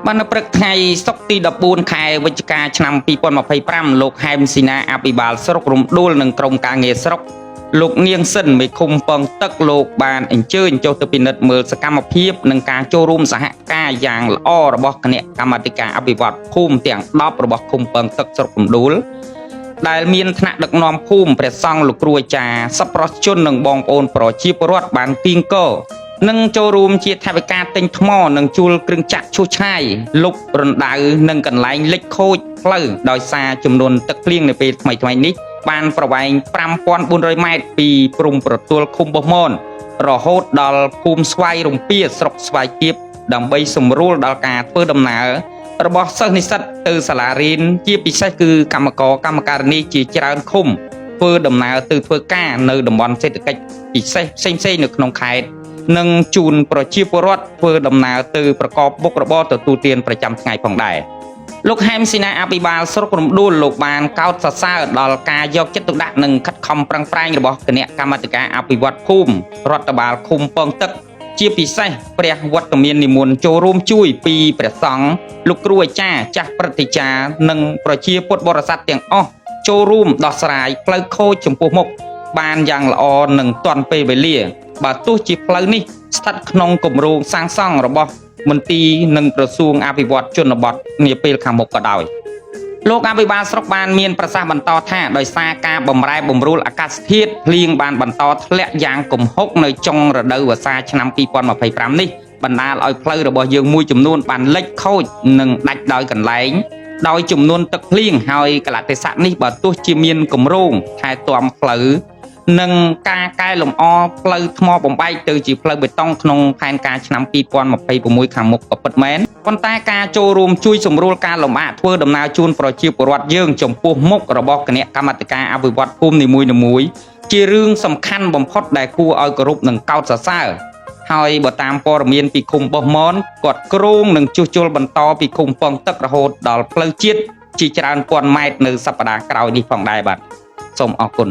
បាននៅព្រឹកថ្ងៃសុក្រទី14ខែវិច្ឆិកាឆ្នាំ2025លោកហែមស៊ីណាអភិបាលស្រុករំដួលនឹងក្រុមការងារស្រុកលោកនាងសិនមេឃុំពងទឹកលោកបានអញ្ជើញចុះទៅពិនិត្យមើលសកម្មភាពនិងការចូលរួមសហការយ៉ាងល្អរបស់គណៈកម្មាធិការអភិវឌ្ឍភូមិទាំង10របស់ឃុំពងទឹកស្រុករំដួលដែលមានថ្នាក់ដឹកនាំភូមិព្រះសង្ឃលោកគ្រូអាចារ្យសប្បុរសជននិងបងប្អូនប្រជាពលរដ្ឋបានគៀងគរនិងចូលរួមជាថវិកាទិញថ្មនិងជួលគ្រឿងចាក់ឈូសឆាយលុបរណ្ដៅនិងកន្លែងលិចខូចផ្លូវដោយសារចំនួនទឹកភ្លៀងនៅពេលថ្មីនេះបានប្រវែង 5400 ម៉ែត្រពីព្រំប្រទល់ឃុំបោះមនរហូតដល់ភូមិស្វាយរំពាស្រុកស្វាយគៀបដើម្បីសម្រួលដល់ការធ្វើដំណើររបស់សិស្សនិស្សិតទៅសាលារៀនជាពិសេសគឺកម្មការនីជាច្រើនឃុំធ្វើដំណើរទៅធ្វើការនៅតំបន់សេដ្ឋកិច្ចពិសេសផ្សេងៗនៅក្នុងខេត្តនិងជូនប្រជាពលរដ្ឋធ្វើដំណើរទៅប្រកបមុខរបរទទួលទានប្រចាំថ្ងៃផងដែរលោកហែមស៊ីណាអភិបាលស្រុករំដួលលោកបានកោតសរសើរដល់ការយកចិត្តទុកដាក់និងខិតខំប្រឹងប្រែងរបស់គណៈកម្មាធិការអភិវឌ្ឍភូមិរដ្ឋបាលឃុំពងទឹកជាពិសេសព្រះវត្តមាននិមន្តចូលរួមជួយពីព្រះសង្ឃលោកគ្រូអាចារ្យចាស់ព្រឹទ្ធាចារ្យនិងប្រជាពុទ្ធបរិស័ទទាំងអស់ចូលរួមដោះស្រាយផ្លូវខូចចំពោះមុខបានយ៉ាងល្អនិងទាន់ពេលវេលាបើទោះជាផ្លូវនេះស្ថិតក្នុងគម្រោងសាងសង់របស់មន្ទីរនិងក្រសួងអភិវឌ្ឍជនបទនាពេលខាងមុខក៏ដោយលោកអភិបាលស្រុកបានមានប្រសាសន៍បន្តថាដោយសារការបម្រែបម្រួលអាកាសធាតុភ្លៀងបានបន្តធ្លាក់យ៉ាងគំហុកនៅចុងរដូវវស្សាឆ្នាំ2025នេះបណ្ដាលឲ្យផ្លូវរបស់យើងមួយចំនួនបានលិចខូចនិងដាច់ដោយកន្លែងដោយចំនួនទឹកភ្លៀងហើយកលៈទេសៈនេះបើទោះជាមានគម្រោងថែទាំផ្លូវនិងការកែលម្អផ្លូវថ្មបំបែកទៅជាផ្លូវបេតុងក្នុងផែនការឆ្នាំ2026ខាងមុខក៏ពិតមែនប៉ុន្តែការចូលរួមជួយសម្រួលការលំបាកធ្វើដំណើរជូនប្រជាពលរដ្ឋយើងចំពោះមុខរបស់គណៈកម្មាធិការអភិវឌ្ឍភូមិនីមួយៗជារឿងសំខាន់បំផុតដែលគួរឲ្យគោរពនិងកោតសរសើរហើយបើតាមព័ត៌មានពីឃុំបោះមនគាត់គ្រោងនឹងជួសជុលបន្តពីឃុំពងទឹករហូតដល់ផ្លូវជាតិជាច្រើនពាន់ម៉ែត្រនៅសប្តាហ៍ក្រោយនេះផងដែរបាទសូមអរគុណ